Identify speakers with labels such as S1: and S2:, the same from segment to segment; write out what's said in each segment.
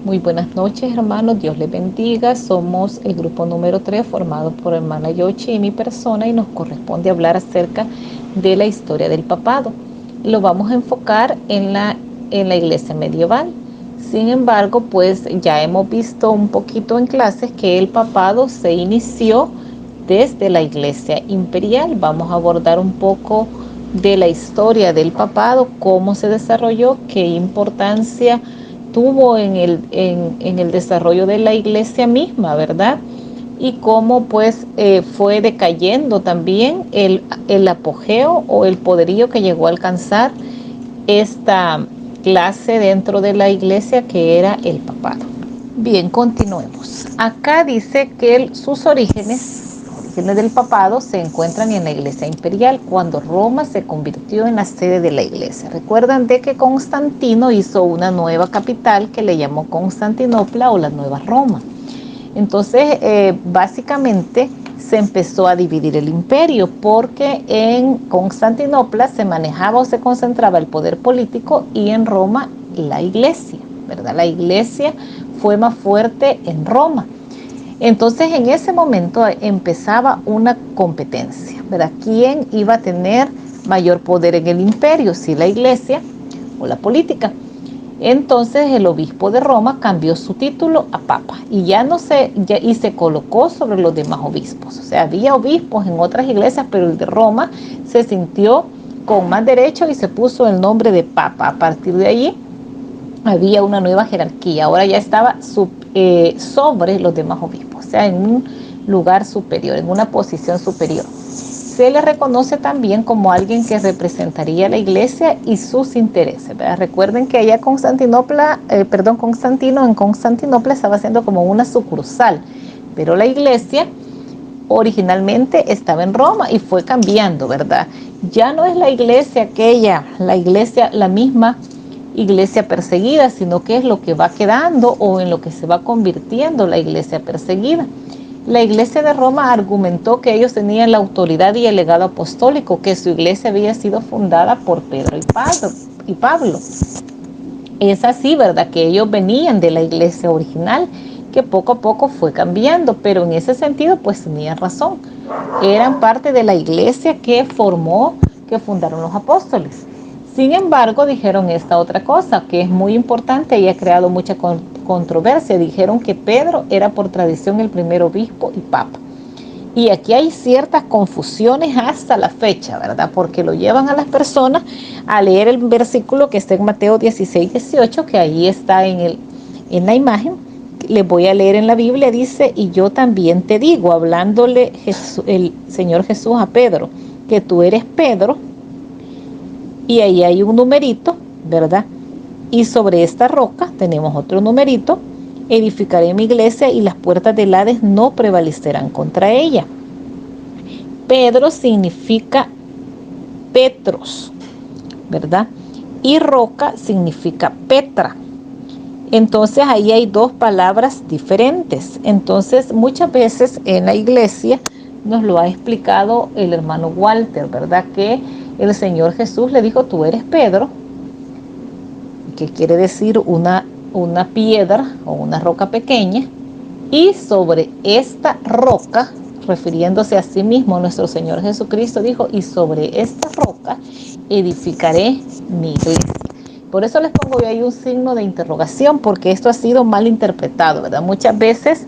S1: Muy buenas noches, hermanos. Dios les bendiga. Somos el grupo número 3 formado por hermana Yochi y mi persona y nos corresponde hablar acerca de la historia del papado. Lo vamos a enfocar en la iglesia medieval. Sin embargo, pues ya hemos visto un poquito en clases que el papado se inició desde la iglesia imperial. Vamos a abordar un poco de la historia del papado, cómo se desarrolló, qué importancia tuvo en el desarrollo de la iglesia misma, ¿verdad? Y cómo pues fue decayendo también el apogeo o el poderío que llegó a alcanzar esta clase dentro de la iglesia que era el papado. Bien, continuemos. Acá dice que sus orígenes del papado se encuentran en la iglesia imperial cuando Roma se convirtió en la sede de la iglesia. Recuerdan de que Constantino hizo una nueva capital que le llamó Constantinopla o la Nueva Roma. Entonces, básicamente se empezó a dividir el imperio porque en Constantinopla se manejaba o se concentraba el poder político y en Roma la iglesia, ¿verdad? La iglesia fue más fuerte en Roma. Entonces, en ese momento empezaba una competencia, ¿verdad? ¿Quién iba a tener mayor poder en el imperio? Si la iglesia o la política. Entonces el obispo de Roma cambió su título a papa y y se colocó sobre los demás obispos. O sea, había obispos en otras iglesias, pero el de Roma se sintió con más derecho y se puso el nombre de papa. A partir de allí había una nueva jerarquía. Ahora ya estaba sobre los demás obispos, o sea, en un lugar superior, en una posición superior. Se le reconoce también como alguien que representaría a la iglesia y sus intereses, ¿verdad? Recuerden que allá Constantino en Constantinopla estaba haciendo como una sucursal, pero la iglesia originalmente estaba en Roma y fue cambiando, ¿verdad? Ya no es la iglesia aquella, la misma iglesia perseguida, sino que es lo que va quedando o en lo que se va convirtiendo la iglesia perseguida. La iglesia de Roma argumentó que ellos tenían la autoridad y el legado apostólico, que su iglesia había sido fundada por Pedro y Pablo. Es así, ¿verdad? Que ellos venían de la iglesia original, que poco a poco fue cambiando, pero en ese sentido pues tenían razón. Eran parte de la iglesia que fundaron los apóstoles. Sin embargo, dijeron esta otra cosa, que es muy importante y ha creado mucha controversia. Dijeron que Pedro era por tradición el primer obispo y papa. Y aquí hay ciertas confusiones hasta la fecha, ¿verdad? Porque lo llevan a las personas a leer el versículo que está en Mateo 16:18, que ahí está en la imagen. Les voy a leer en la Biblia, dice, y yo también te digo, hablándole el Señor Jesús a Pedro, que tú eres Pedro, y ahí hay un numerito, ¿verdad? Y sobre esta roca tenemos otro numerito, edificaré mi iglesia y las puertas del Hades no prevalecerán contra ella. Pedro significa Petros, ¿verdad? Y roca significa Petra. Entonces ahí hay dos palabras diferentes. Entonces muchas veces en la iglesia nos lo ha explicado el hermano Walter, ¿verdad? Que el Señor Jesús le dijo, tú eres Pedro, que quiere decir una piedra o una roca pequeña, y sobre esta roca, refiriéndose a sí mismo, nuestro Señor Jesucristo dijo, y sobre esta roca edificaré mi iglesia. Por eso les pongo yo ahí un signo de interrogación, porque esto ha sido mal interpretado, ¿verdad? Muchas veces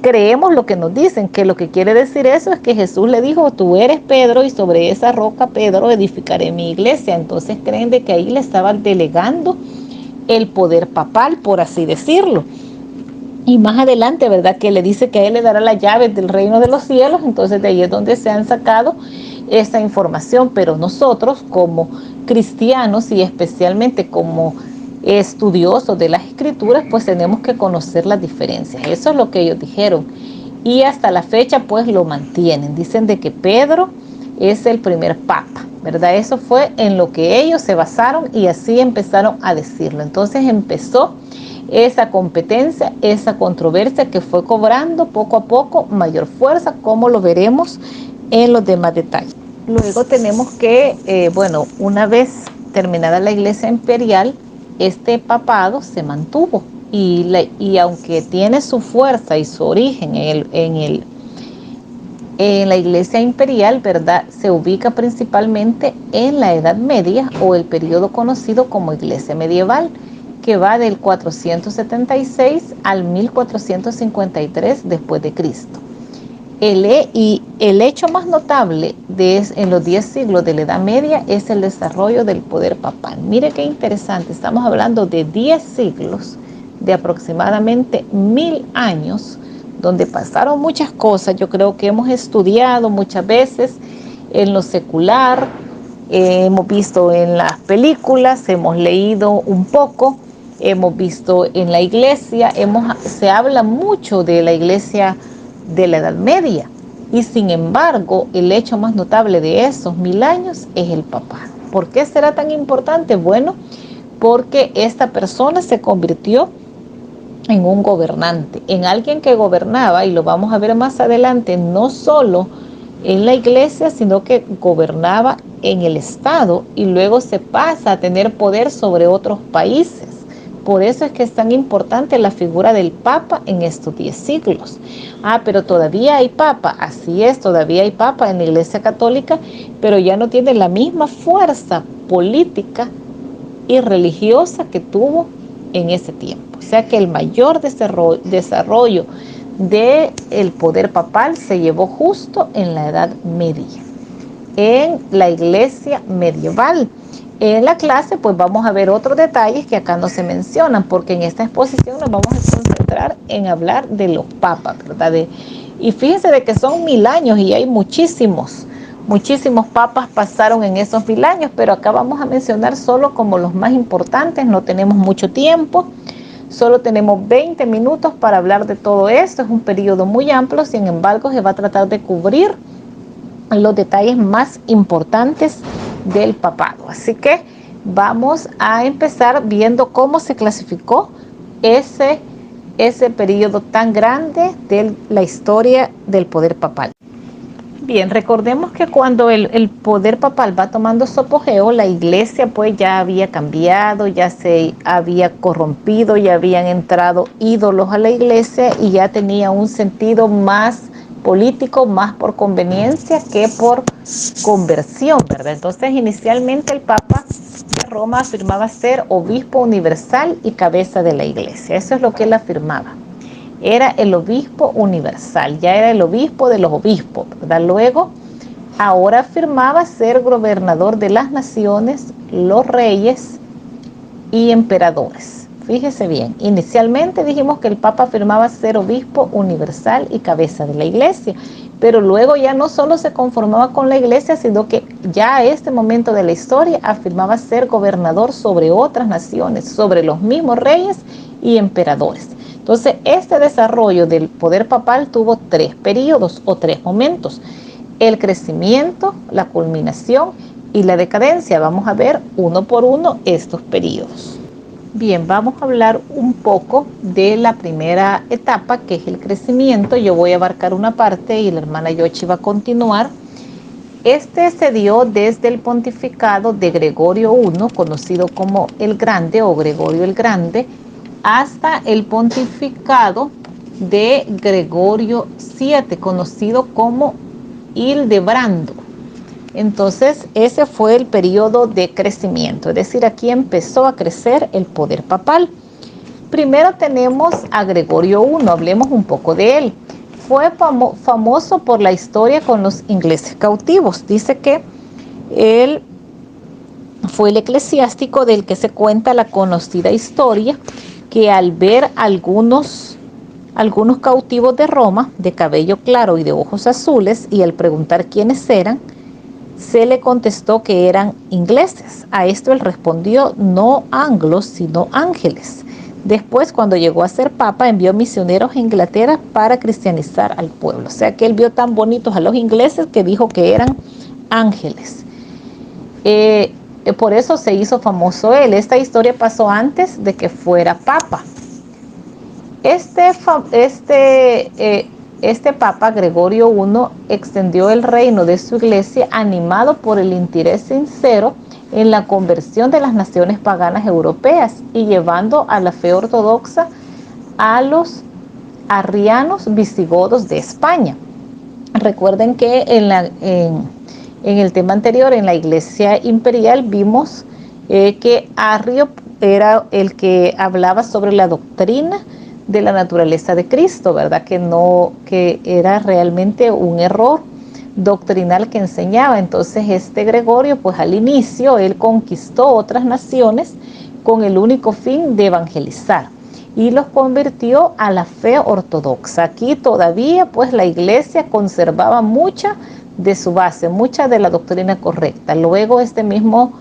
S1: creemos lo que nos dicen, que lo que quiere decir eso es que Jesús le dijo, tú eres Pedro y sobre esa roca, Pedro, edificaré mi iglesia. Entonces creen de que ahí le estaban delegando el poder papal, por así decirlo. Y más adelante, ¿verdad? Que le dice que a él le dará las llaves del reino de los cielos. Entonces de ahí es donde se han sacado esta información. Pero nosotros como cristianos y especialmente como estudiosos de las escrituras, pues tenemos que conocer las diferencias. Eso es lo que ellos dijeron. Y hasta la fecha pues lo mantienen. Dicen de que Pedro es el primer papa, ¿verdad? Eso fue en lo que ellos se basaron y así empezaron a decirlo. Entonces empezó esa competencia, esa controversia que fue cobrando poco a poco mayor fuerza, como lo veremos en los demás detalles. Luego tenemos que, una vez terminada la iglesia imperial, este papado se mantuvo, y aunque tiene su fuerza y su origen en la Iglesia imperial, ¿verdad? Se ubica principalmente en la Edad Media o el periodo conocido como Iglesia medieval, que va del 476 al 1453 después de Cristo. Y el hecho más notable en los 10 siglos de la Edad Media es el desarrollo del poder papal. Mire qué interesante, estamos hablando de 10 siglos, de aproximadamente 1000 años, donde pasaron muchas cosas. Yo creo que hemos estudiado muchas veces en lo secular, hemos visto en las películas, hemos leído un poco, hemos visto en la iglesia, se habla mucho de la iglesia de la Edad Media, y sin embargo el hecho más notable de esos 1000 años es el papado. ¿Por qué será tan importante? Bueno, porque esta persona se convirtió en un gobernante, en alguien que gobernaba, y lo vamos a ver más adelante, no solo en la iglesia, sino que gobernaba en el Estado y luego se pasa a tener poder sobre otros países. Por eso es que es tan importante la figura del Papa en estos 10 siglos. Pero todavía hay Papa, así es, todavía hay Papa en la Iglesia Católica, pero ya no tiene la misma fuerza política y religiosa que tuvo en ese tiempo. O sea que el mayor desarrollo del poder papal se llevó justo en la Edad Media, en la Iglesia medieval. En la clase pues vamos a ver otros detalles que acá no se mencionan, porque en esta exposición nos vamos a concentrar en hablar de los papas, ¿verdad? Y fíjense de que son 1000 años y hay muchísimos papas pasaron en esos 1000 años, pero acá vamos a mencionar solo como los más importantes. No tenemos mucho tiempo, solo tenemos 20 minutos para hablar de todo esto. Es un periodo muy amplio, sin embargo se va a tratar de cubrir los detalles más importantes del papado. Así que vamos a empezar viendo cómo se clasificó ese periodo tan grande de la historia del poder papal. Bien, recordemos que cuando el poder papal va tomando su apogeo, la iglesia pues ya había cambiado, ya se había corrompido, ya habían entrado ídolos a la iglesia y ya tenía un sentido más político, más por conveniencia que por conversión, ¿verdad? Entonces inicialmente el Papa de Roma afirmaba ser obispo universal y cabeza de la iglesia. Eso es lo que él afirmaba. Era el obispo universal, ya era el obispo de los obispos, ¿verdad? Luego, ahora afirmaba ser gobernador de las naciones, los reyes y emperadores. Fíjese bien, inicialmente dijimos que el Papa afirmaba ser obispo universal y cabeza de la iglesia, pero luego ya no solo se conformaba con la iglesia, sino que ya a este momento de la historia afirmaba ser gobernador sobre otras naciones, sobre los mismos reyes y emperadores. Entonces, este desarrollo del poder papal tuvo 3 periodos o 3 momentos: el crecimiento, la culminación y la decadencia. Vamos a ver uno por uno estos periodos. Bien, vamos a hablar un poco de la primera etapa, que es el crecimiento. Yo voy a abarcar una parte y la hermana Yochi va a continuar. Este se dio desde el pontificado de Gregorio I, conocido como el Grande o Gregorio el Grande, hasta el pontificado de Gregorio VII, conocido como Hildebrando. Entonces, ese fue el periodo de crecimiento, es decir, aquí empezó a crecer el poder papal. Primero tenemos a Gregorio I, hablemos un poco de él. Fue famoso por la historia con los ingleses cautivos. Dice que él fue el eclesiástico del que se cuenta la conocida historia que al ver algunos cautivos de Roma, de cabello claro y de ojos azules, y al preguntar quiénes eran, se le contestó que eran ingleses. A esto él respondió: no anglos, sino ángeles. Después, cuando llegó a ser papa, envió misioneros a Inglaterra para cristianizar al pueblo. O sea que él vio tan bonitos a los ingleses que dijo que eran ángeles. Por eso se hizo famoso él. Esta historia pasó antes de que fuera papa. Este Papa Gregorio I extendió el reino de su iglesia animado por el interés sincero en la conversión de las naciones paganas europeas y llevando a la fe ortodoxa a los arrianos visigodos de España. Recuerden que en el tema anterior, en la Iglesia Imperial, vimos que Arrio era el que hablaba sobre la doctrina de la naturaleza de Cristo, ¿verdad? Que era realmente un error doctrinal que enseñaba. Entonces este Gregorio, pues al inicio, él conquistó otras naciones con el único fin de evangelizar y los convirtió a la fe ortodoxa. Aquí todavía pues la iglesia conservaba mucha de su base, mucha de la doctrina correcta. Luego este mismo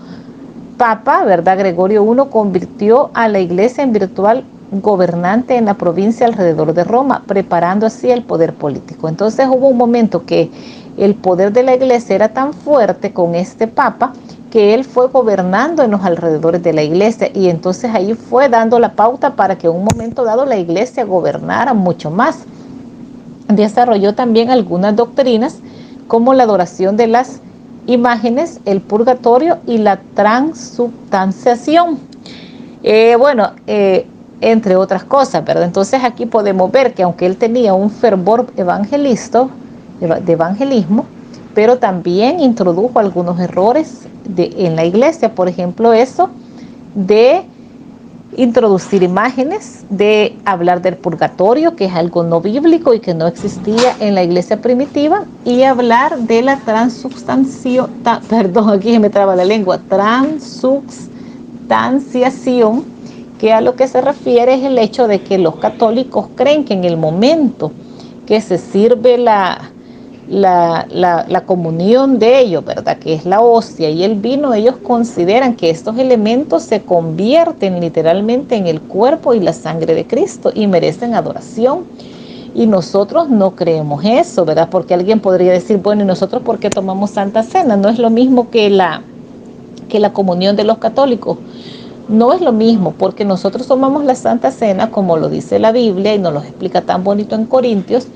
S1: Papa, ¿verdad? Gregorio I convirtió a la iglesia en virtual gobernante en la provincia alrededor de Roma, preparando así el poder político. Entonces hubo un momento que el poder de la iglesia era tan fuerte con este Papa que él fue gobernando en los alrededores de la iglesia y entonces ahí fue dando la pauta para que en un momento dado la iglesia gobernara mucho más. Desarrolló también algunas doctrinas como la adoración de las imágenes, el purgatorio y la transubstanciación. Entre otras cosas, ¿verdad? Entonces aquí podemos ver que aunque él tenía un fervor de evangelismo, pero también introdujo algunos errores en la iglesia, por ejemplo, eso de introducir imágenes, de hablar del purgatorio, que es algo no bíblico y que no existía en la iglesia primitiva, y hablar de la transubstanciación, que a lo que se refiere es el hecho de que los católicos creen que en el momento que se sirve la comunión de ellos, ¿verdad? Que es la hostia y el vino, ellos consideran que estos elementos se convierten literalmente en el cuerpo y la sangre de Cristo y merecen adoración. Y nosotros no creemos eso, ¿verdad? Porque alguien podría decir, bueno, ¿y nosotros por qué tomamos Santa Cena? No es lo mismo que la comunión de los católicos. No es lo mismo, porque nosotros tomamos la Santa Cena, como lo dice la Biblia y nos lo explica tan bonito en Corintios,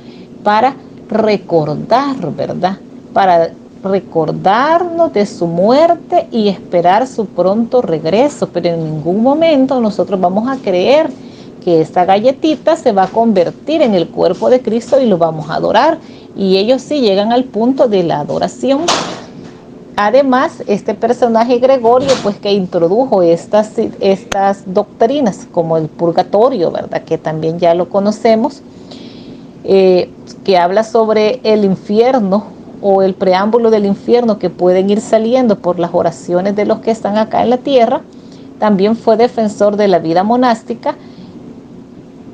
S1: para recordar, ¿verdad? Para recordarnos de su muerte y esperar su pronto regreso, pero en ningún momento nosotros vamos a creer que esta galletita se va a convertir en el cuerpo de Cristo y lo vamos a adorar. Y ellos sí llegan al punto de la adoración. Además, este personaje Gregorio, pues que introdujo estas doctrinas como el purgatorio, ¿verdad? Que también ya lo conocemos, que habla sobre el infierno o el preámbulo del infierno que pueden ir saliendo por las oraciones de los que están acá en la tierra. También fue defensor de la vida monástica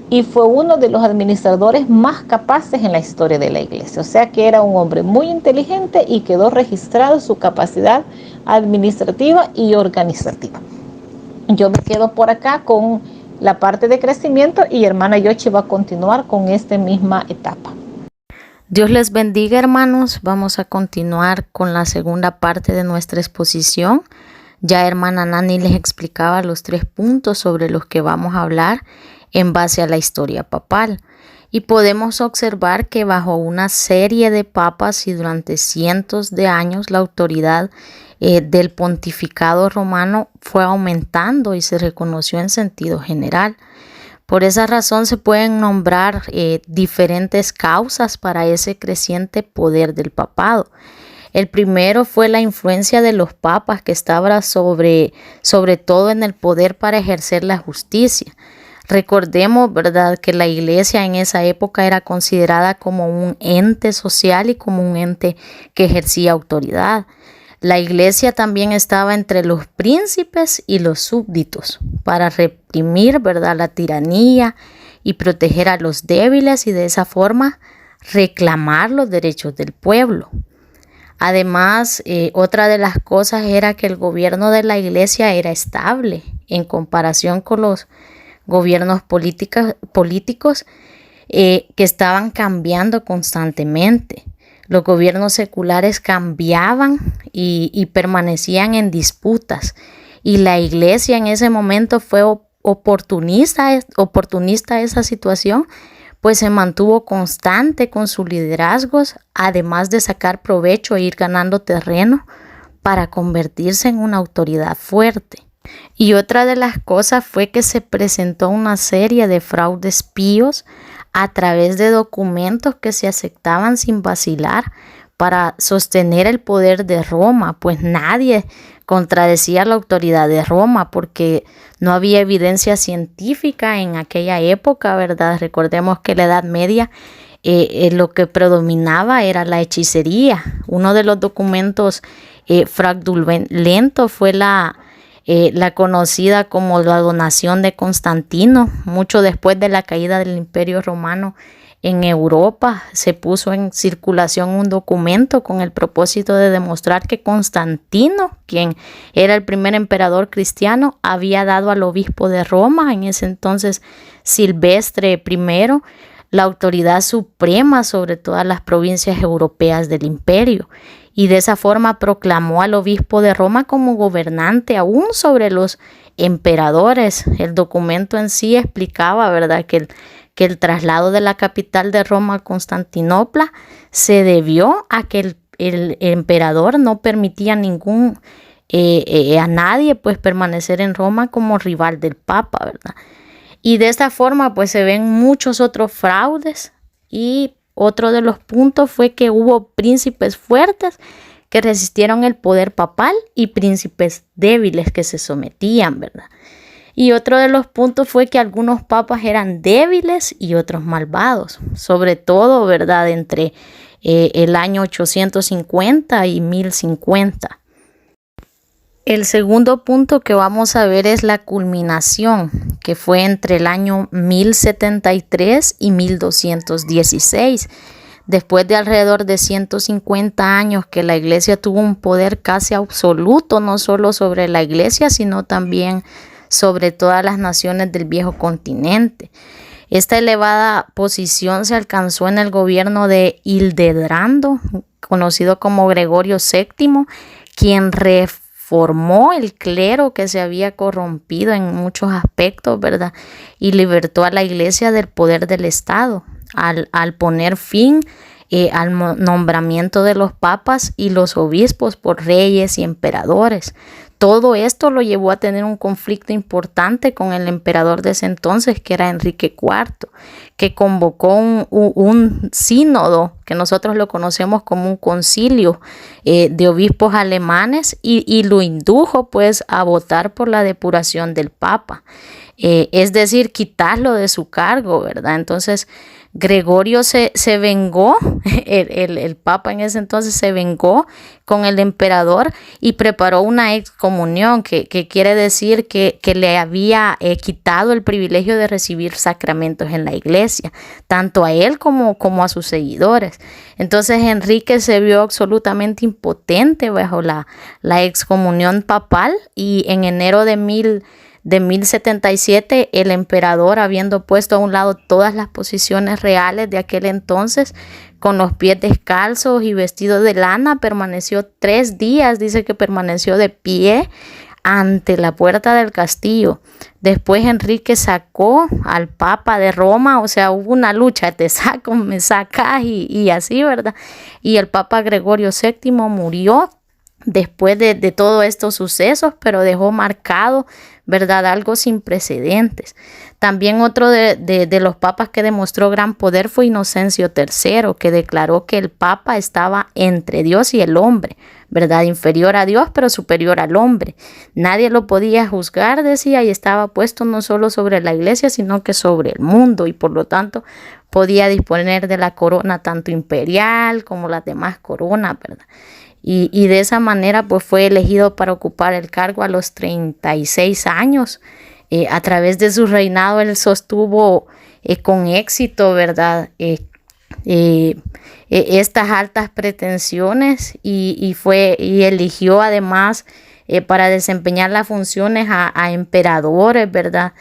S1: y fue uno de los administradores más capaces en la historia de la iglesia. O sea que era un hombre muy inteligente y quedó registrado su capacidad administrativa y organizativa. Yo me quedo por acá con la parte de crecimiento y hermana Yochi va a continuar con esta misma etapa.
S2: Dios les bendiga, hermanos. Vamos a continuar con la segunda parte de nuestra exposición. Ya hermana Nani les explicaba los 3 puntos sobre los que vamos a hablar en base a la historia papal. Y podemos observar que bajo una serie de papas y durante cientos de años la autoridad del pontificado romano fue aumentando y se reconoció en sentido general. Por esa razón se pueden nombrar diferentes causas para ese creciente poder del papado. El primero fue la influencia de los papas que estaba sobre todo en el poder para ejercer la justicia. Recordemos, ¿verdad?, que la iglesia en esa época era considerada como un ente social y como un ente que ejercía autoridad. La iglesia también estaba entre los príncipes y los súbditos para reprimir, ¿verdad?, la tiranía y proteger a los débiles y de esa forma reclamar los derechos del pueblo. Además, otra de las cosas era que el gobierno de la iglesia era estable en comparación con los gobiernos políticos que estaban cambiando constantemente. Los gobiernos seculares cambiaban y permanecían en disputas. Y la iglesia en ese momento fue oportunista a esa situación, pues se mantuvo constante con sus liderazgos, además de sacar provecho e ir ganando terreno para convertirse en una autoridad fuerte. Y otra de las cosas fue que se presentó una serie de fraudes píos a través de documentos que se aceptaban sin vacilar para sostener el poder de Roma, pues nadie contradecía la autoridad de Roma porque no había evidencia científica en aquella época, ¿verdad? Recordemos que la Edad Media lo que predominaba era la hechicería. Uno de los documentos fraudulentos fue la conocida como la donación de Constantino. Mucho después de la caída del Imperio Romano en Europa, se puso en circulación un documento con el propósito de demostrar que Constantino, quien era el primer emperador cristiano, había dado al obispo de Roma, en ese entonces Silvestre I, la autoridad suprema sobre todas las provincias europeas del imperio. Y de esa forma proclamó al obispo de Roma como gobernante aún sobre los emperadores. El documento en sí explicaba, ¿verdad?, que el traslado de la capital de Roma a Constantinopla se debió a que el emperador no permitía a nadie pues permanecer en Roma como rival del Papa, ¿verdad? Y de esta forma pues se ven muchos otros fraudes, y otro de los puntos fue que hubo príncipes fuertes que resistieron el poder papal y príncipes débiles que se sometían, ¿verdad? Y otro de los puntos fue que algunos papas eran débiles y otros malvados, sobre todo, ¿verdad?, entre el año 850 y 1050. El segundo punto que vamos a ver es la culminación, que fue entre el año 1073 y 1216. Después de alrededor de 150 años que la iglesia tuvo un poder casi absoluto, no solo sobre la iglesia, sino también sobre todas las naciones del viejo continente. Esta elevada posición se alcanzó en el gobierno de Hildebrando, conocido como Gregorio VII, quien reformó el clero que se había corrompido en muchos aspectos, ¿verdad? Y libertó a la iglesia del poder del Estado al poner fin al nombramiento de los papas y los obispos por reyes y emperadores. Todo esto lo llevó a tener un conflicto importante con el emperador de ese entonces, que era Enrique IV, que convocó un sínodo, que nosotros lo conocemos como un concilio de obispos alemanes, y lo indujo pues a votar por la depuración del Papa, es decir, quitarlo de su cargo, ¿verdad? Entonces Gregorio se vengó, el Papa en ese entonces se vengó con el emperador y preparó una excomunión, que quiere decir que le había quitado el privilegio de recibir sacramentos en la iglesia, tanto a él como a sus seguidores. Entonces Enrique se vio absolutamente impotente bajo la excomunión papal, y en enero de 1077, el emperador, habiendo puesto a un lado todas las posiciones reales de aquel entonces, con los pies descalzos y vestido de lana, permaneció 3 días, dice que permaneció de pie ante la puerta del castillo. Después Enrique sacó al Papa de Roma, o sea, hubo una lucha, te saco, me sacas, y así, ¿verdad? Y el Papa Gregorio VII murió después de todos estos sucesos, pero dejó marcado, ¿verdad?, algo sin precedentes. También otro de los papas que demostró gran poder fue Inocencio III, que declaró que el Papa estaba entre Dios y el hombre, ¿verdad?, inferior a Dios, pero superior al hombre. Nadie lo podía juzgar, decía, y estaba puesto no solo sobre la iglesia, sino que sobre el mundo, y por lo tanto podía disponer de la corona tanto imperial como las demás coronas, ¿verdad? Y de esa manera pues fue elegido para ocupar el cargo a los 36 años. A través de su reinado él sostuvo con éxito, ¿verdad?, estas altas pretensiones, y eligió además para desempeñar las funciones a emperadores, ¿verdad?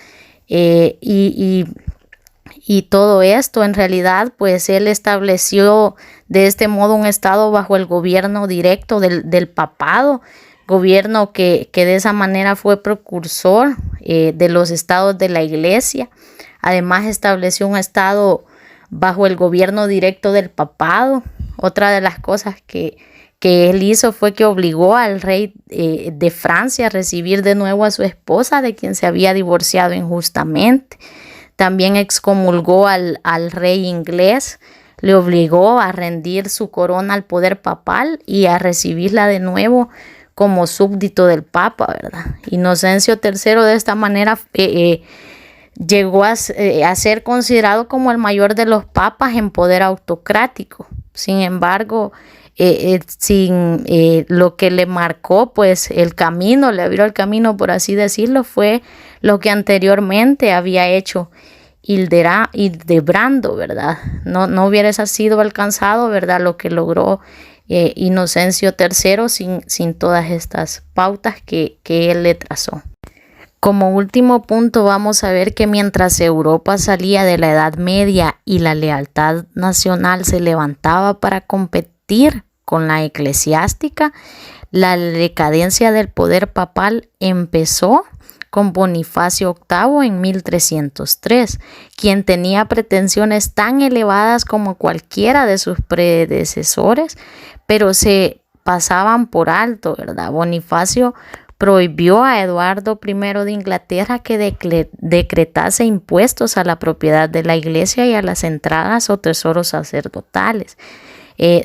S2: Y todo esto, en realidad, pues él estableció de este modo un estado bajo el gobierno directo del papado, gobierno que de esa manera fue precursor de los estados de la iglesia. Además estableció un estado bajo el gobierno directo del papado. Otra de las cosas que que él hizo fue que obligó al rey de Francia a recibir de nuevo a su esposa, de quien se había divorciado injustamente. También excomulgó al rey inglés, le obligó a rendir su corona al poder papal y a recibirla de nuevo como súbdito del papa, ¿verdad? Inocencio III de esta manera llegó a ser considerado como el mayor de los papas en poder autocrático. Sin embargo, lo que le marcó pues el camino, le abrió el camino, por así decirlo, fue lo que anteriormente había hecho Hildebrando, ¿verdad? No hubiera sido alcanzado, ¿verdad? Lo que logró Inocencio III sin todas estas pautas que él le trazó. Como último punto, vamos a ver que mientras Europa salía de la Edad Media y la lealtad nacional se levantaba para competir con la eclesiástica, la decadencia del poder papal empezó con Bonifacio VIII en 1303, quien tenía pretensiones tan elevadas como cualquiera de sus predecesores, pero se pasaban por alto, ¿verdad? Bonifacio prohibió a Eduardo I de Inglaterra que decretase impuestos a la propiedad de la iglesia y a las entradas o tesoros sacerdotales.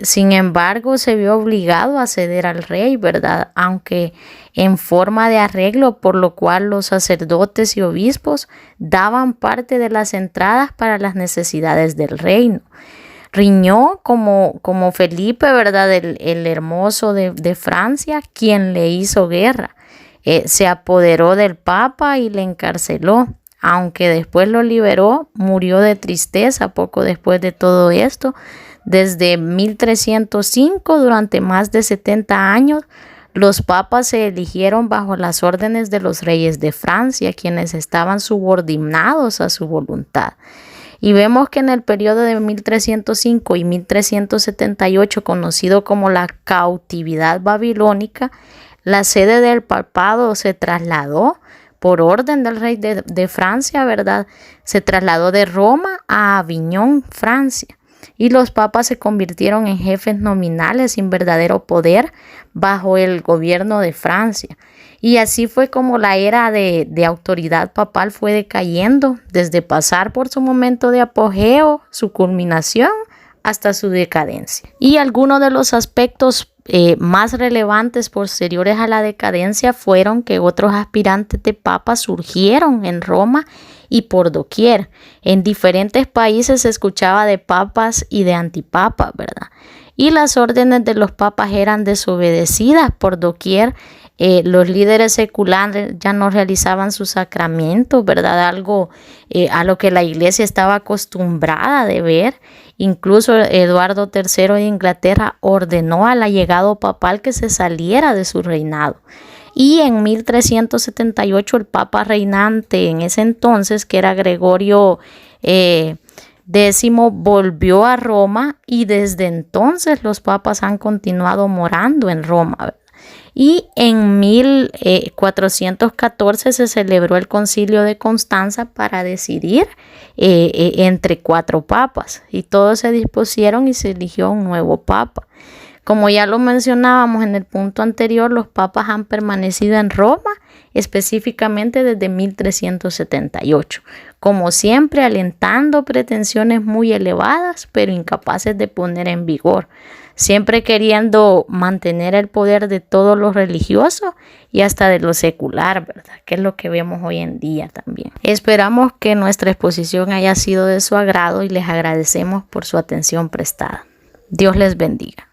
S2: Sin embargo, se vio obligado a ceder al rey, ¿verdad? Aunque en forma de arreglo, por lo cual los sacerdotes y obispos daban parte de las entradas para las necesidades del reino. Riñó como Felipe, ¿verdad? El hermoso de Francia, quien le hizo guerra. Se apoderó del papa y le encarceló. Aunque después lo liberó, murió de tristeza poco después de todo esto. Desde 1305, durante más de 70 años, los papas se eligieron bajo las órdenes de los reyes de Francia, quienes estaban subordinados a su voluntad. Y vemos que en el periodo de 1305 y 1378, conocido como la cautividad babilónica, la sede del papado se trasladó por orden del rey de Francia, ¿verdad? Se trasladó de Roma a Aviñón, Francia. Y los papas se convirtieron en jefes nominales sin verdadero poder bajo el gobierno de Francia. Y así fue como la era de autoridad papal fue decayendo, desde pasar por su momento de apogeo, su culminación, hasta su decadencia. Y algunos de los aspectos más relevantes posteriores a la decadencia fueron que otros aspirantes de papas surgieron en Roma y por doquier. En diferentes países se escuchaba de papas y de antipapas, ¿verdad? Y las órdenes de los papas eran desobedecidas por doquier. Los líderes seculares ya no realizaban sus sacramentos, ¿verdad? Algo a lo que la iglesia estaba acostumbrada de ver. Incluso Eduardo III de Inglaterra ordenó al allegado papal que se saliera de su reinado. Y en 1378 el papa reinante en ese entonces, que era Gregorio X, volvió a Roma y desde entonces los papas han continuado morando en Roma. Y en 1414 se celebró el Concilio de Constanza para decidir entre 4 papas y todos se dispusieron y se eligió un nuevo papa. Como ya lo mencionábamos en el punto anterior, los papas han permanecido en Roma específicamente desde 1378, como siempre alentando pretensiones muy elevadas, pero incapaces de poner en vigor, siempre queriendo mantener el poder de todos los religiosos y hasta de lo secular, ¿verdad? Que es lo que vemos hoy en día también. Esperamos que nuestra exposición haya sido de su agrado y les agradecemos por su atención prestada. Dios les bendiga.